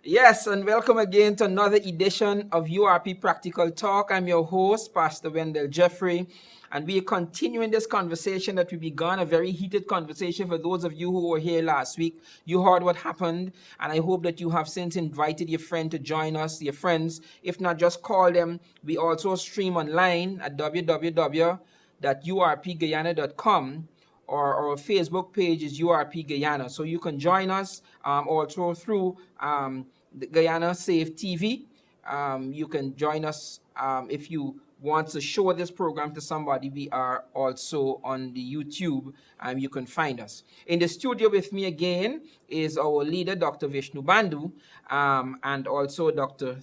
Yes, and welcome again to another edition of URP Practical Talk. I'm your host, Pastor Wendell Jeffrey, and we are continuing this conversation that we began, a very heated conversation. For those of you who were here last week, you heard what happened, and I hope that you have since invited your friend to join us, your friends. If not, just call them. We also stream online at www.urpguyana.com, or our Facebook page is URP Guyana. So you can join us also through the Guyana Safe TV. You can join us if you want to show this program to somebody. We are also on the YouTube. You can find us. In the studio with me again is our leader, Dr. Vishnu Bandhu, and also Dr.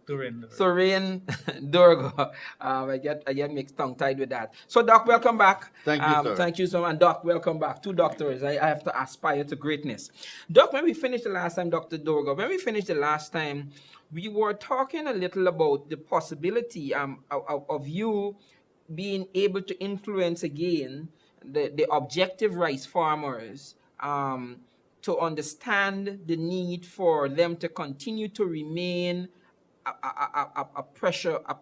Turhane Doerga. I get mixed tongue-tied with that. So, Doc, welcome back. Thank you, sir. Thank you so much. And Doc, welcome back. Two doctors. I have to aspire to greatness. Doc, when we finished the last time, Dr. Doerga, when we finished the last time, we were talking a little about the possibility of you being able to influence again the objective rice farmers to understand the need for them to continue to remain a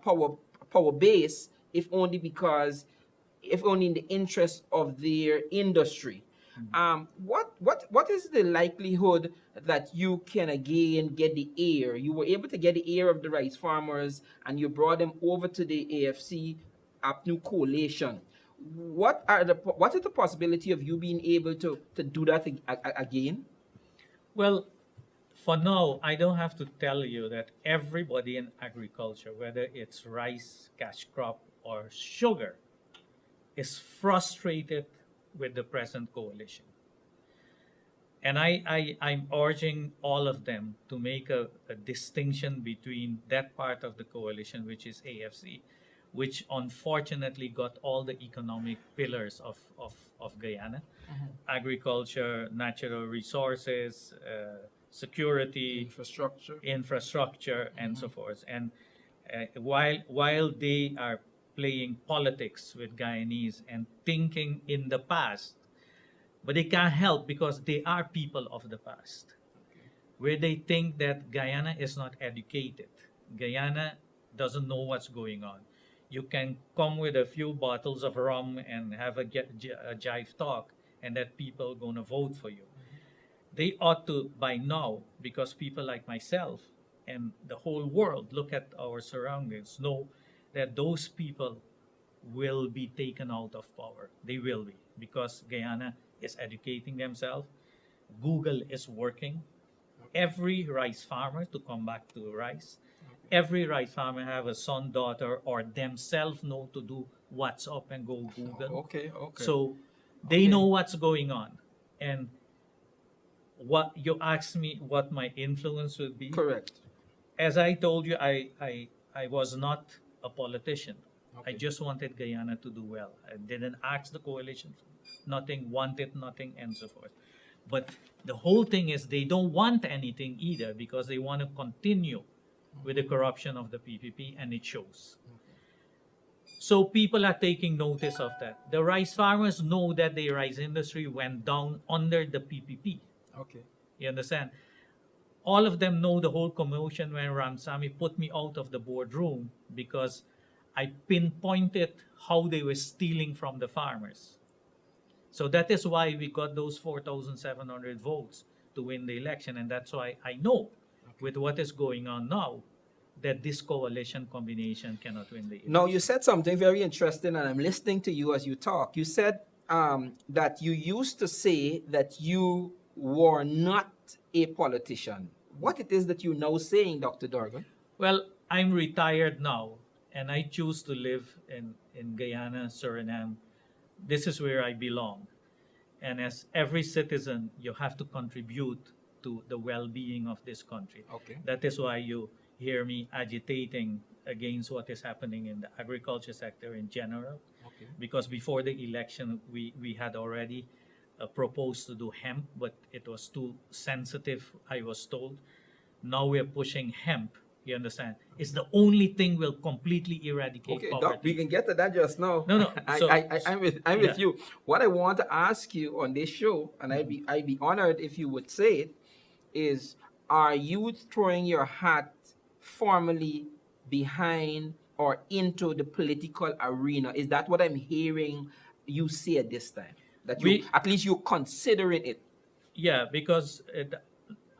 power base, if only in the interest of their industry. What is the likelihood that you can again get the ear? You were able to get the ear of the rice farmers, and you brought them over to the AFC APNU coalition. What is the possibility of you being able to do that again? Well, for now, I don't have to tell you that everybody in agriculture, whether it's rice, cash crop, or sugar, is frustrated with the present coalition. And I'm urging all of them to make a distinction between that part of the coalition, which is AFC, which unfortunately got all the economic pillars of Guyana, agriculture, natural resources, security, infrastructure, and so forth. And while they are playing politics with Guyanese and thinking in the past, but they can't help because they are people of the past, where they think that Guyana is not educated. Guyana doesn't know what's going on. You can come with a few bottles of rum and have a jive talk, and that people are going to vote for you. They ought to, by now, because people like myself and the whole world look at our surroundings, know that those people will be taken out of power. They will be, because Guyana is educating themselves. Google is working. Every rice farmer, to come back to rice, every rice farmer have a son, daughter, or themselves know to do WhatsApp and go Google. Okay. So they know what's going on. And what you asked me what my influence would be. Correct. As I told you, I was not a politician. I just wanted Guyana to do well. I didn't ask the coalition for nothing, wanted nothing, and so forth. But the whole thing is they don't want anything either, because they want to continue with the corruption of the PPP, and it shows. So people are taking notice of that. The rice farmers know that the rice industry went down under the PPP. Okay. You understand? All of them know the whole commotion when Ramsamy put me out of the boardroom because I pinpointed how they were stealing from the farmers. So that is why we got those 4,700 votes to win the election. And that's why I know with what is going on now that this coalition combination cannot win the election. Now, you said something very interesting, and I'm listening to you as you talk. You said that you used to say that you were not a politician. What it is that you're now saying, Dr. Doerga? Well, I'm retired now, and I choose to live in Guyana, Suriname. This is where I belong. And as every citizen, you have to contribute to the well-being of this country. Okay. That is why you hear me agitating against what is happening in the agriculture sector in general. Okay. Because before the election, we had already proposed to do hemp, but it was too sensitive, I was told. Now we're pushing hemp You understand? It's the only thing will completely eradicate Okay, poverty. Doc, we can get to that just now. No, no. So, I'm with yeah. you. What I want to ask you on this show, and I'd be honored if you would say it, is are you throwing your hat formally behind or into the political arena? Is that what I'm hearing you say at this time? That you at least you're considering it? Yeah, because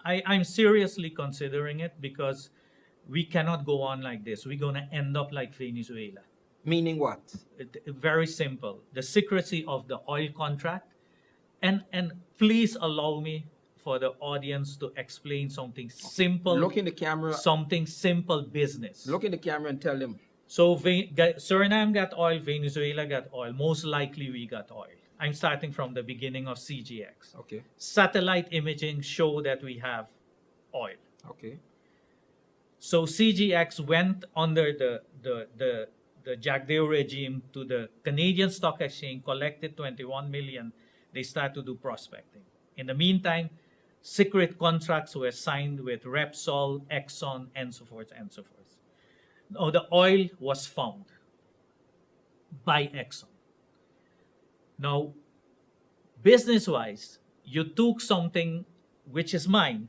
I'm seriously considering it because we cannot go on like this. We're going to end up like Venezuela. Meaning what? Very simple. The secrecy of the oil contract. And please allow me for the audience to explain something simple. Look in the camera. Something simple business. Look in the camera and tell them. So Suriname got oil, Venezuela got oil. Most likely we got oil. I'm starting from the beginning of CGX. Okay. Satellite imaging show that we have oil. Okay. So CGX went under the Jagdeo regime to the Canadian Stock Exchange, collected 21 million. They start to do prospecting. In the meantime, secret contracts were signed with Repsol, Exxon, and so forth and so forth. Now the oil was found by Exxon. Now, business-wise, you took something which is mine.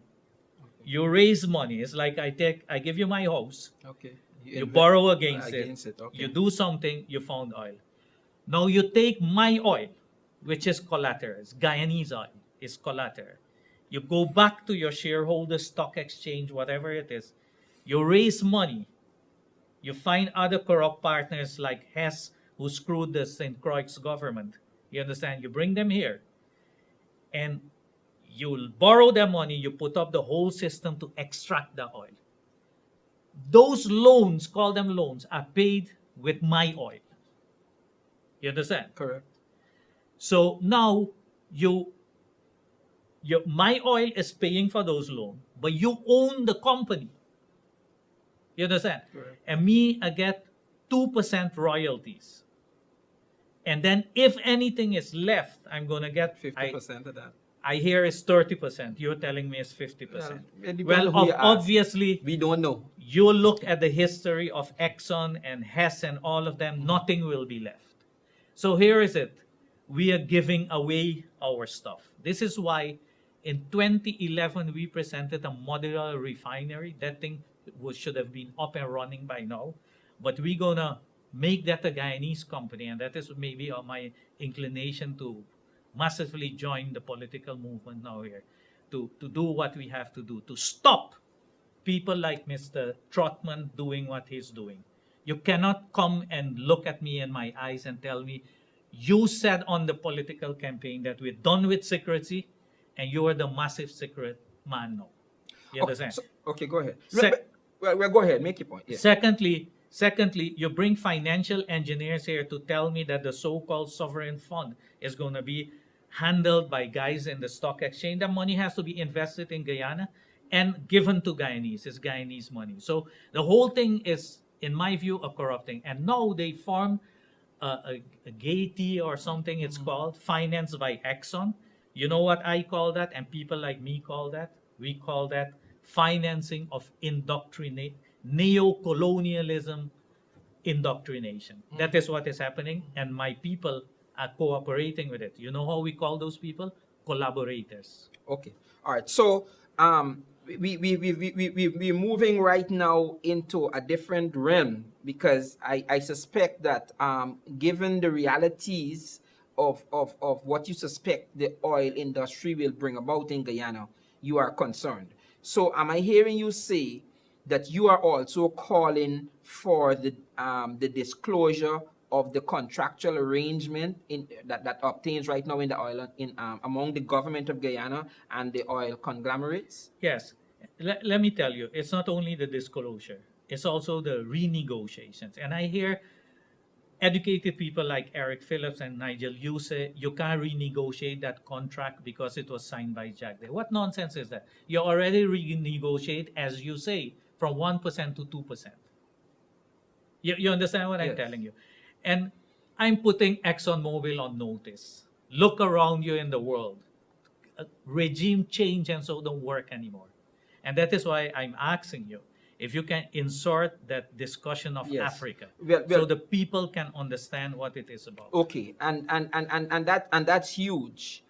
You raise money. It's like I give you my house. Okay. You borrow against it. Okay. You do something, you found oil. Now you take my oil, which is collateral. It's Guyanese oil. It's collateral. You go back to your shareholder stock exchange, whatever it is. You raise money. You find other corrupt partners like Hess, who screwed the St. Croix's government. You understand? You bring them here. And you'll borrow their money. You put up the whole system to extract the oil. Those loans, call them loans, are paid with my oil. You understand? Correct. So now my oil is paying for those loans, but you own the company. You understand? Correct. And me, I get 2% royalties. And then if anything is left, I'm going to get 50% of that. I hear it's 30%. You're telling me it's 50%. Well, obviously, we don't know. You look at the history of Exxon and Hess and all of them, nothing will be left. So here is it. We are giving away our stuff. This is why in 2011, we presented a modular refinery. That thing should have been up and running by now. But we're going to make that a Guyanese company. And that is maybe my inclination to massively join the political movement now here. To do what we have to do. To stop people like Mr. Trotman doing what he's doing. You cannot come and look at me in my eyes and tell me, you said on the political campaign that we're done with secrecy, and you are the massive secret man now. You understand? Okay, go ahead. Well, go ahead. Make your point. Yeah. Secondly, you bring financial engineers here to tell me that the so-called sovereign fund is going to be handled by guys in the stock exchange. The money has to be invested in Guyana and given to Guyanese. It's Guyanese money. So the whole thing is, in my view, a corrupting. And now they form a Gaiety or something it's called, financed by Exxon. You know what I call that, and people like me call that? We call that financing of neo-colonialism indoctrination. That is what is happening, and my people are cooperating with it. You know how we call those people? Collaborators. Okay. All right. So we're moving right now into a different realm, because I suspect that given the realities of what you suspect the oil industry will bring about in Guyana, you are concerned. So am I hearing you say that you are also calling for the disclosure of the contractual arrangement that obtains right now in the oil among the government of Guyana and the oil conglomerates? Yes. Let me tell you, it's not only the disclosure, it's also the renegotiations. And I hear educated people like Eric Phillips and Nigel Yu say you can't renegotiate that contract because it was signed by Jagdeo. What nonsense is that? You already renegotiate, as you say, from 1% to 2%. You understand what I'm telling you? And I'm putting ExxonMobil on notice. Look around you in the world. Regime change and so don't work anymore. And that is why I'm asking you, if you can insert that discussion of Yes. Africa, Well, so well, the people can understand what it is about. okay, and that's huge.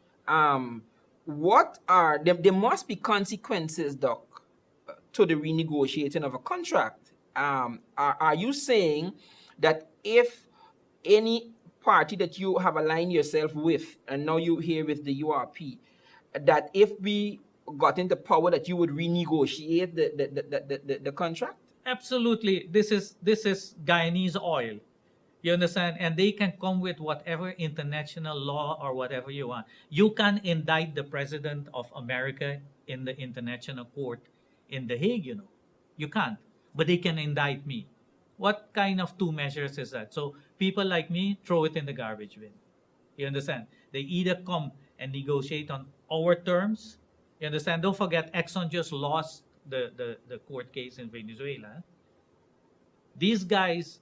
What are there must be consequences, Doc, to the renegotiating of a contract. Are you saying that if any party that you have aligned yourself with, and now you're here with the URP, that if we got into power, that you would renegotiate the contract? Absolutely, this is Guyanese oil. You understand? And they can come with whatever international law or whatever you want. You can indict the president of America in the international court in The Hague, you know. You can't. But they can indict me. What kind of two measures is that? So people like me throw it in the garbage bin. You understand? They either come and negotiate on our terms. You understand? Don't forget, Exxon just lost the court case in Venezuela. These guys,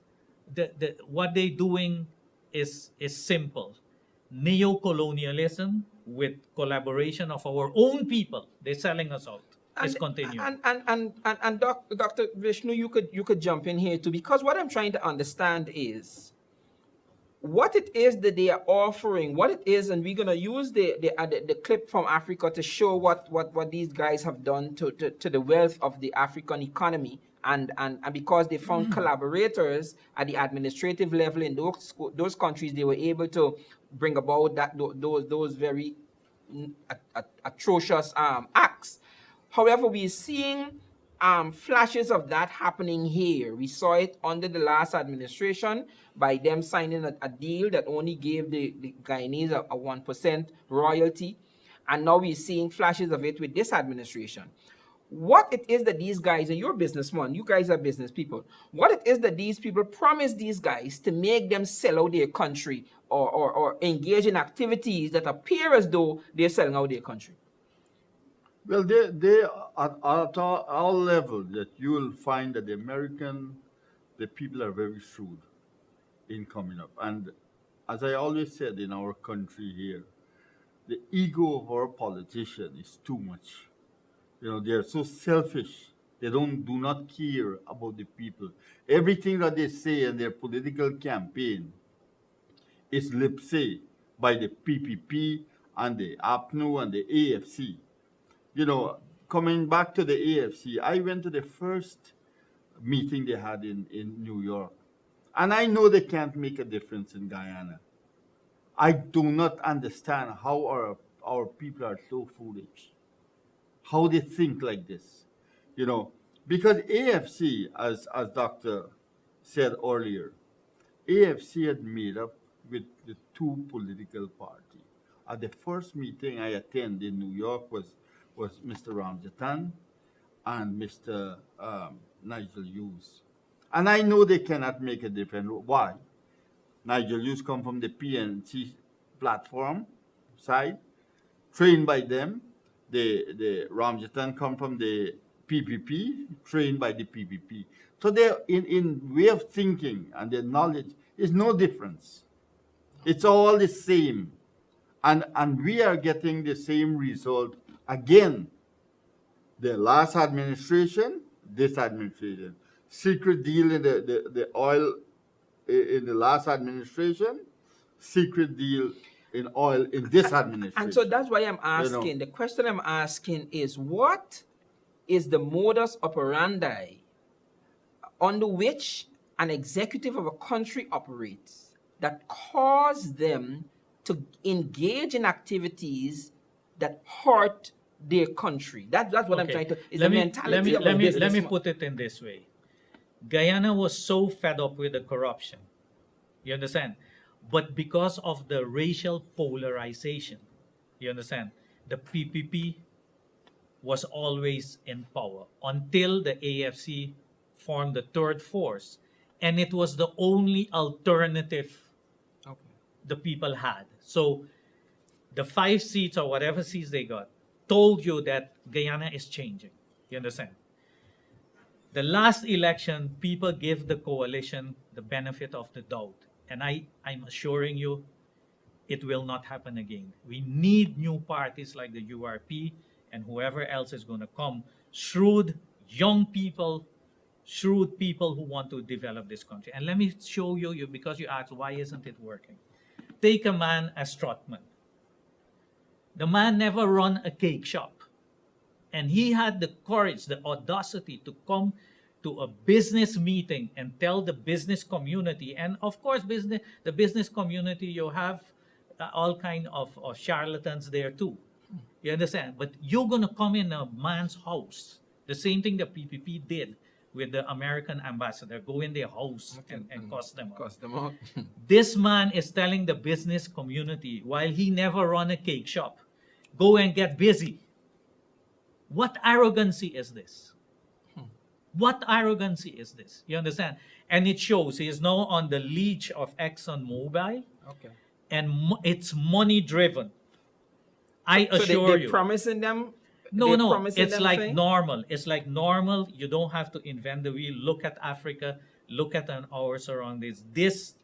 what they're doing is simple. Neocolonialism with collaboration of our own people. They're selling us out. Is continuing. And Dr. Vishnu, you could jump in here too, because what I'm trying to understand is what it is that they are offering, what it is, and we're gonna use the clip from Africa to show what these guys have done to the wealth of the African economy, and because they found collaborators at the administrative level in those countries, they were able to bring about those very atrocious acts. However, we're seeing flashes of that happening here. We saw it under the last administration by them signing a deal that only gave the Guyanese a 1% royalty. And now we're seeing flashes of it with this administration. What it is that these guys, and you're a businessman, you guys are business people, what it is that these people promise these guys to make them sell out their country or engage in activities that appear as though they're selling out their country. Well, they at all levels that you will find that the people are very shrewd in coming up. And as I always said in our country here, the ego of our politician is too much. You know, they're so selfish. They do not care about the people. Everything that they say in their political campaign is lip say by the PPP and the APNU and the AFC. You know, coming back to the AFC, I went to the first meeting they had in New York. And I know they can't make a difference in Guyana. I do not understand how our people are so foolish. How they think like this. You know, because AFC, as Dr. said earlier, AFC had made up with the two political parties. At the first meeting I attended in New York was Mr. Ramjatan and Mr. Nigel Hughes. And I know they cannot make a difference. Why? Nigel Hughes come from the PNC platform side, trained by them. The Ramjatan come from the PPP, trained by the PPP. So they in way of thinking and their knowledge is no difference. It's all the same. And we are getting the same result again. The last administration, this administration. Secret deal in the oil in the last administration, secret deal in oil in this administration. And so that's why I'm asking, you know, the question I'm asking is, what is the modus operandi under which an executive of a country operates that cause them to engage in activities that hurt their country? That's what I'm trying to. Is the mentality of a businessman. Let me put it in this way. Guyana was so fed up with the corruption. You understand? But because of the racial polarization, you understand, the PPP was always in power until the AFC formed the third force. And it was the only alternative the people had. So the 5 seats or whatever seats they got told you that Guyana is changing. You understand? The last election, people give the coalition the benefit of the doubt. And I'm assuring you, it will not happen again. We need new parties like the URP and whoever else is going to come. Shrewd, young people shrewd people who want to develop this country. And let me show you because you asked, why isn't it working? Take a man as Trotman. The man never run a cake shop. And he had the courage, the audacity to come to a business meeting and tell the business community, and of course, the business community, you have all kind of charlatans there too. You understand? But you're going to come in a man's house. The same thing the PPP did with the American ambassador. Go in their house and cuss them out. Cost them out. This man is telling the business community, while he never run a cake shop, go and get busy. What arrogancy is this? What arrogancy is this? You understand? And it shows he is now on the leash of ExxonMobil, Okay. and it's money driven. I So assure they you. promising them. No, they're no, promising it's them like thing? normal. It's like normal. You don't have to invent the wheel. Look at Africa. Look at our surroundings. This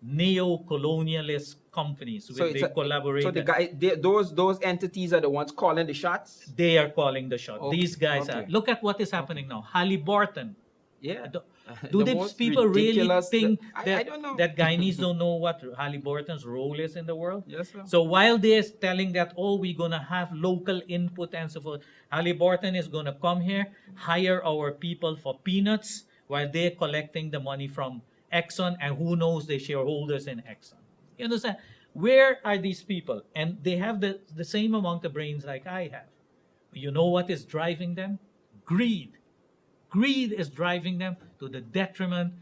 neo-colonialist companies, So they collaborate. So those entities are the ones calling the shots. They are calling the shot. Okay, These guys are. okay. Look at what is happening now. Halliburton. Yeah. Do The these most people really ridiculous- think I that, don't know. that Guyanese don't know what Halliburton's role is in the world? Yes, sir. So while they're telling that, oh, we're going to have local input and so forth, Halliburton is going to come here, hire our people for peanuts while they're collecting the money from Exxon, and who knows, the shareholders in Exxon. You understand? Where are these people? And they have the same amount of brains like I have. You know what is driving them? Greed. Greed is driving them to the detriment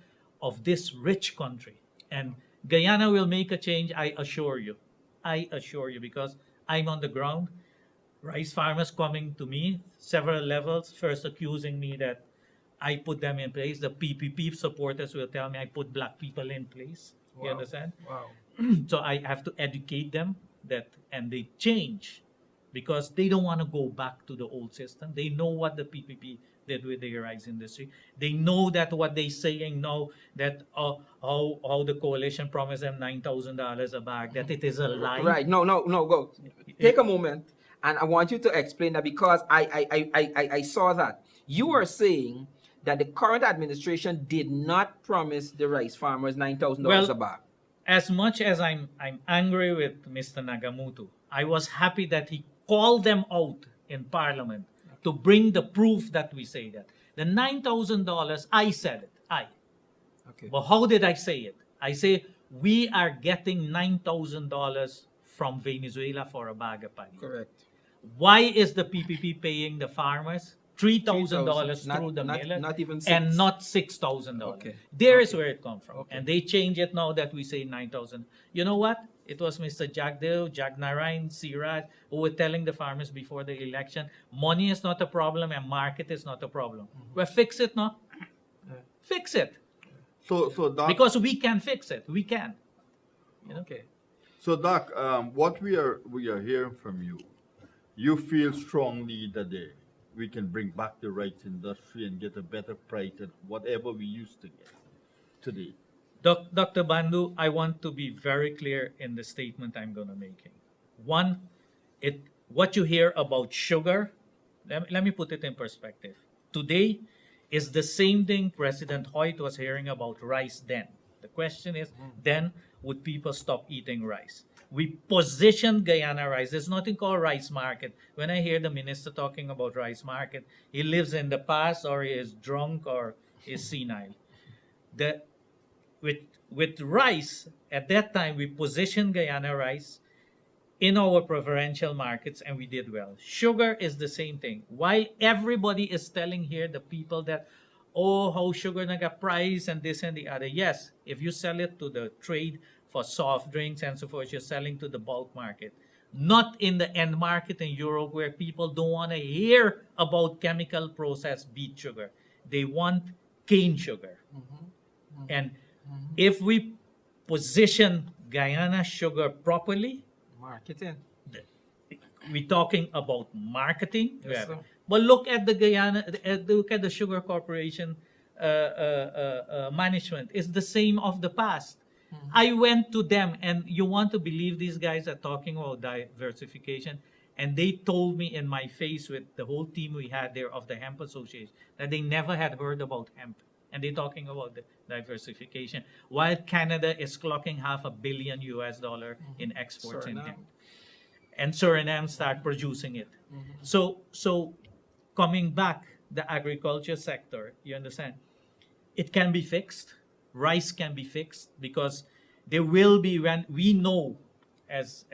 of this rich country. And Guyana will make a change, I assure you. I assure you, because I'm on the ground. Rice farmers coming to me, several levels, first accusing me that I put them in place. The PPP supporters will tell me I put black people in place. You Wow. understand? Wow. So I have to educate them and they change, because they don't want to go back to the old system. They know what the PPP did with the rice industry. They know that what they're saying now, that how the coalition promised them $9,000 a bag, that it is a lie. Right. No. Go. Take a moment, and I want you to explain that, because I saw that you were saying that the current administration did not promise the rice farmers $9,000 a bag. As much as I'm angry with Mr. Nagamutu, I was happy that he called them out in Parliament to bring the proof that we say that. The $9,000, I said it. Okay. But how did I say it? I say we are getting $9,000 from Venezuela for a bag of paddy. Correct. Why is the PPP paying the farmers $3,000 Not- through the not- mailer not even and six. not $6,000? Okay. There is where it comes from. Okay. And they change it now that we say 9,000. You know what? It was Mr. Jagdeo, Jagnarayan, Siraj, who were telling the farmers before the election, money is not a problem and market is not a problem. Well, fix it now. Fix it. So Doc, Because we can fix it. We can. You know? Okay. so Doc, what we are hearing from you, you feel strongly that we can bring back the rice industry and get a better price than whatever we used to get today. Dr. Bandu, I want to be very clear in the statement I'm going to make. One, what you hear about sugar, let me put it in perspective. Today is the same thing President Hoyt was hearing about rice then. The question is, then would people stop eating rice? We position Guyana rice. There's nothing called rice market. When I hear the minister talking about rice market, he lives in the past, or he is drunk, or is senile. With rice, at that time, we positioned Guyana rice in our preferential markets, and we did well. Sugar is the same thing. While everybody is telling here, the people that, oh, how sugar naga price and this and the other. Yes, if you sell it to the trade for soft drinks and so forth, you're selling to the bulk market. Not in the end market in Europe, where people don't want to hear about chemical processed beet sugar. They want cane sugar. And if we position Guyana sugar properly, Marketing. we're talking about marketing. Yes, sir. But look at look at the Sugar Corporation management. It's the same of the past. I went to them, and you want to believe these guys are talking about diversification. And they told me in my face with the whole team we had there of the Hemp Association that they never had heard about hemp. And they're talking about the diversification, while Canada is clocking $500 million in exports in Suriname. hemp. And Suriname start producing it. So coming back, the agriculture sector, you understand, it can be fixed. Rice can be fixed because there will be, when we know, as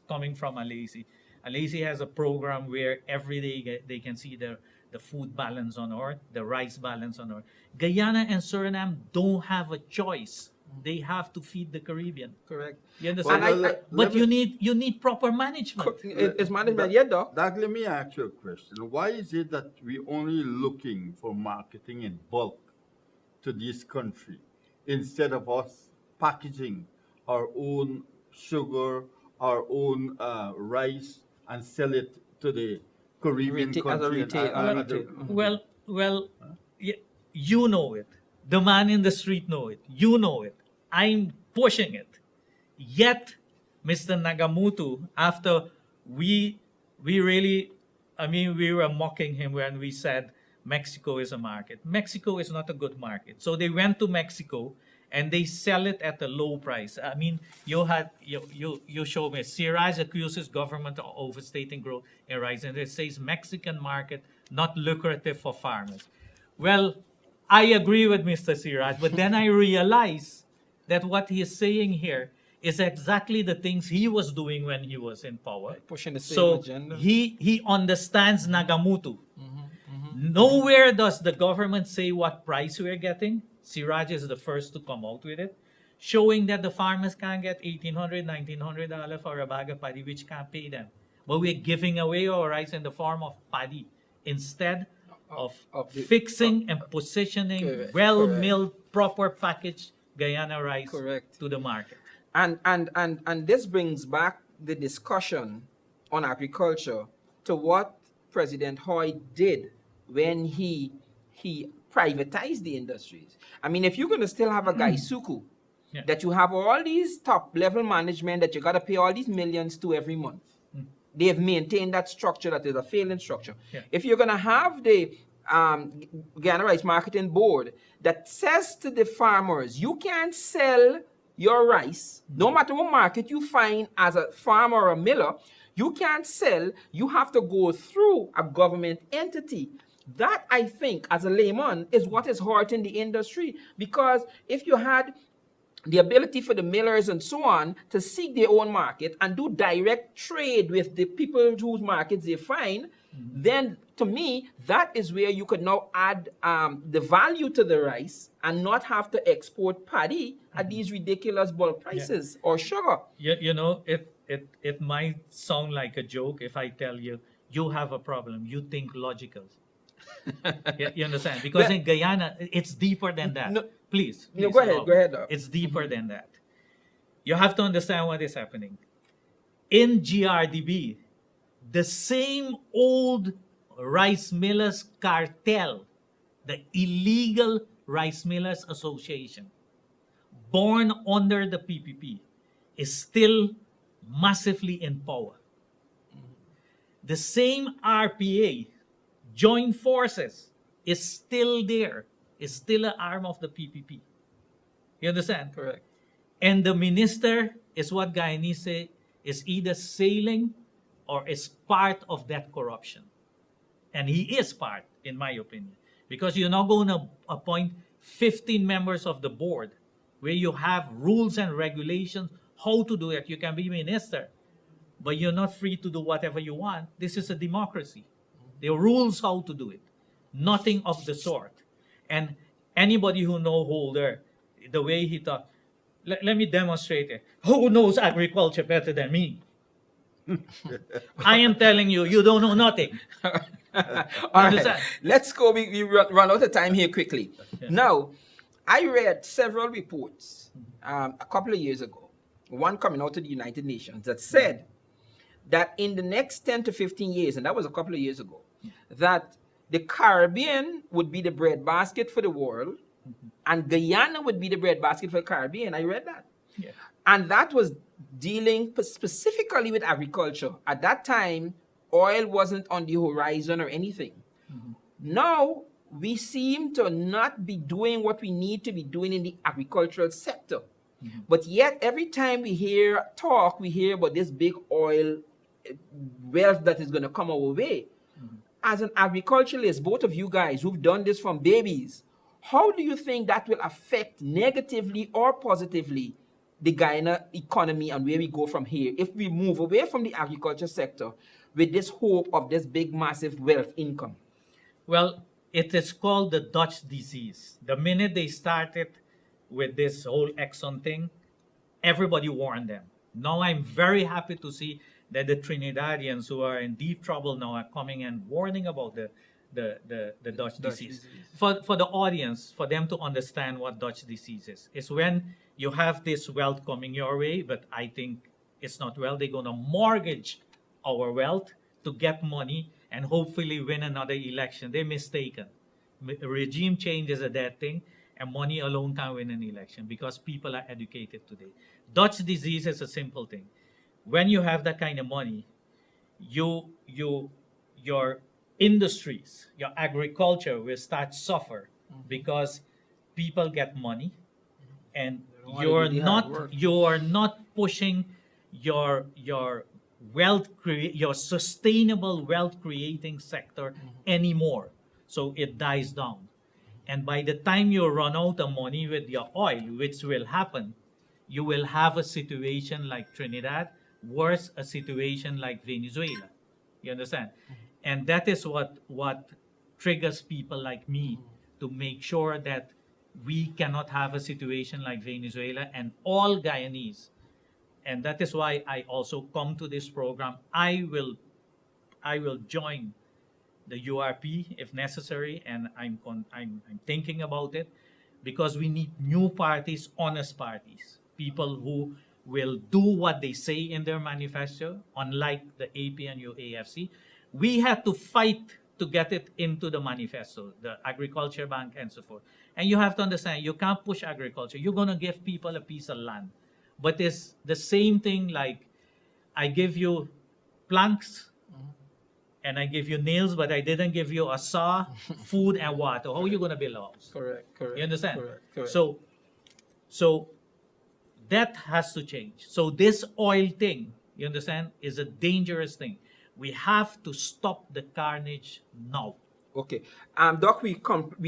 coming from Alesie has a program where every day they can see the food balance on Earth, the rice balance on Earth. Guyana and Suriname don't have a choice. They have to feed the Caribbean. Correct. You understand? Well, But you need proper management. It's management, yeah, Doc. Doug, let me ask you a question. Why is it that we're only looking for marketing in bulk to this country instead of us packaging our own sugar, our own rice, and sell it to the Caribbean As a country? retail. Well, you know it. The man in the street know it. You know it. I'm pushing it. Yet, Mr. Nagamutu, after we really, we were mocking him when we said Mexico is a market. Mexico is not a good market. So they went to Mexico and they sell it at a low price. You show me. Siraj accuses government of overstating growth in rice, and it says Mexican market not lucrative for farmers. Well, I agree with Mr. Siraj, but then I realize that what he is saying here is exactly the things he was doing when he was in power. Pushing the same So agenda. he understands Nagamutu. Nowhere does the government say what price we're getting. Siraj is the first to come out with it, showing that the farmers can get $1,800, $1,900 for a bag of paddy, which can't pay them. But we're giving away our rice in the form of paddy instead of fixing and positioning Correct, well-milled, proper packaged Guyana rice Correct. to the market. And this brings back the discussion on agriculture to what President Hoy did when he privatized the industries. If you're going to still have a Gaisuku, Yeah. that you have all these top level management that you got to pay all these millions to every month. They've maintained that structure that is a failing structure. Yeah. If you're going to have the Guyana Rice Marketing Board that says to the farmers, you can't sell your rice, no matter what market you find as a farmer or a miller, you can't sell, you have to go through a government entity. That, I think, as a layman, is what is hurting the industry. Because if you had the ability for the millers and so on to seek their own market and do direct trade with the people whose markets they find, then to me, that is where you could now add the value to the rice and not have to export paddy at these ridiculous bulk prices or sugar. It might sound like a joke if I tell you, you have a problem, you think logical. You understand? Because in Guyana, it's deeper than that. No, Please. go ahead. Doc. It's deeper than that. You have to understand what is happening. In GRDB, the same old rice millers cartel, the illegal rice millers association, born under the PPP, is still massively in power. The same RPA, joint forces, is still there, is still an arm of the PPP. You understand? Correct. And the minister is what Guyanese say, is either sailing or is part of that corruption. And he is part, in my opinion. Because you're not going to appoint 15 members of the board where you have rules and regulations how to do it. You can be minister, but you're not free to do whatever you want. This is a democracy. There are rules how to do it. Nothing of the sort. And anybody who knows Holder, the way he talks, let me demonstrate it. Who knows agriculture better than me? I am telling you, you don't know nothing. All right, Understand? let's go. We run out of time here quickly. Yeah. Now, I read several reports a couple of years ago, one coming out of the United Nations that said that in the next 10 to 15 years, and that was a couple of years ago, that the Caribbean would be the breadbasket for the world, and Guyana would be the breadbasket for the Caribbean. I read that. Yeah. And that was dealing specifically with agriculture. At that time, oil wasn't on the horizon or anything. Now, we seem to not be doing what we need to be doing in the agricultural sector. But yet, every time we hear about this big oil wealth that is going to come our way. As an agriculturalist, both of you guys who've done this from babies, how do you think that will affect negatively or positively the Guyana economy and where we go from here if we move away from the agriculture sector with this hope of this big, massive wealth income? Well, it is called the Dutch disease. The minute they started with this whole Exxon thing, everybody warned them. Now I'm very happy to see that the Trinidadians who are in deep trouble now are coming and warning about the Dutch disease. For the audience, for them to understand what Dutch disease is when you have this wealth coming your way, but I think it's not well. They're going to mortgage our wealth to get money and hopefully win another election. They're mistaken. Regime change is a dead thing, and money alone can't win an election because people are educated today. Dutch disease is a simple thing. When you have that kind of money, your industries, your agriculture will start suffer because people get money, and you're not pushing your your sustainable wealth creating sector anymore. So it dies down. And by the time you run out of money with your oil, which will happen, you will have a situation like Trinidad, worse a situation like Venezuela. You understand? And that is what triggers people like me to make sure that we cannot have a situation like Venezuela and all Guyanese. And that is why I also come to this program. I will join the URP if necessary, and I'm thinking about it, because we need new parties, honest parties, people who will do what they say in their manifesto, unlike the AP and UAFC. We had to fight to get it into the manifesto, the Agriculture Bank and so forth. And you have to understand, you can't push agriculture. You're going to give people a piece of land. But it's the same thing like I give you planks and I give you nails, but I didn't give you a saw, food, and water. How are you going to build a house? Correct. You understand? Correct. So that has to change. So this oil thing, you understand, is a dangerous thing. We have to stop the carnage now. Okay. Doc, we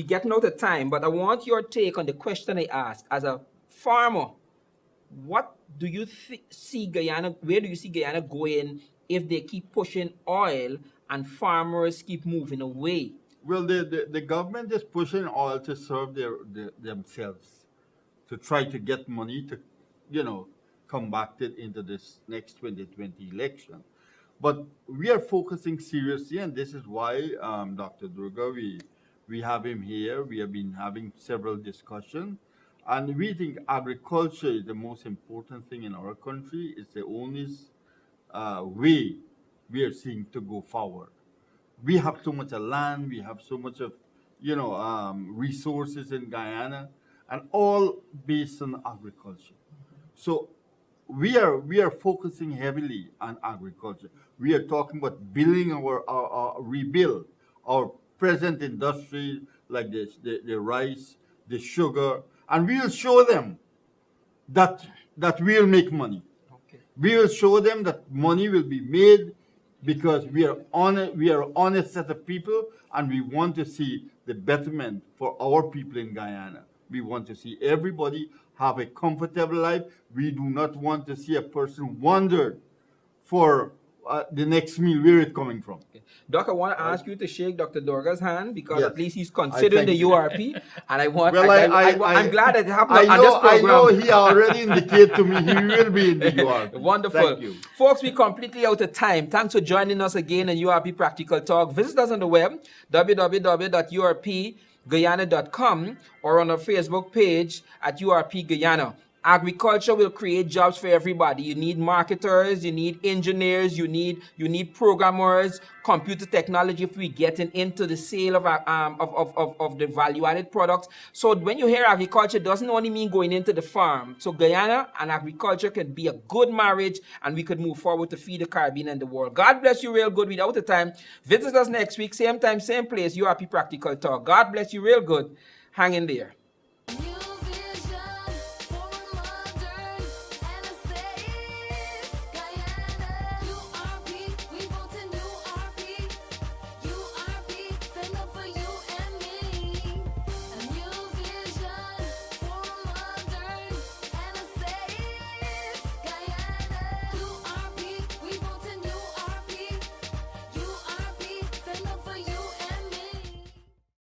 getting out of time, but I want your take on the question I asked. As a farmer, what do you see Guyana, where do you see Guyana going if they keep pushing oil and farmers keep moving away? Well, the government is pushing oil to serve themselves, to try to get money to, combat it into this next 2020 election. But we are focusing seriously, and this is why Dr. Doerga, we have him here. We have been having several discussions. And we think agriculture is the most important thing in our country. It's the only way we are seeing to go forward. We have so much land, we have so much of, resources in Guyana, and all based on agriculture. So we are focusing heavily on agriculture. We are talking about building rebuild our present industry like this, the rice, the sugar, and we will show them that we'll make money. Okay. We will show them that money will be made because we are honest set of people, and we want to see the betterment for our people in Guyana. We want to see everybody have a comfortable life. We do not want to see a person wander for the next meal, where it's coming from. Okay. Doc, I want to ask you to shake Dr. Dorga's hand because Yes. at least he's considering the you. URP, and I want. Well, I'm glad that it happened I on this program. know he already indicated to me he will be in the URP. Wonderful. Thank you. Folks, we're completely out of time. Thanks for joining us again on URP Practical Talk. Visit us on the web, www.urpguyana.com, or on our Facebook page at URP Guyana. Agriculture will create jobs for everybody. You need marketers, you need engineers, you need programmers, computer technology if we getting into the sale of the value-added products. So when you hear agriculture, it doesn't only mean going into the farm. So Guyana and agriculture could be a good marriage, and we could move forward to feed the Caribbean and the world. God bless you real good. Without the time, visit us next week, same time, same place, URP Practical Talk. God bless you real good. Hang in there.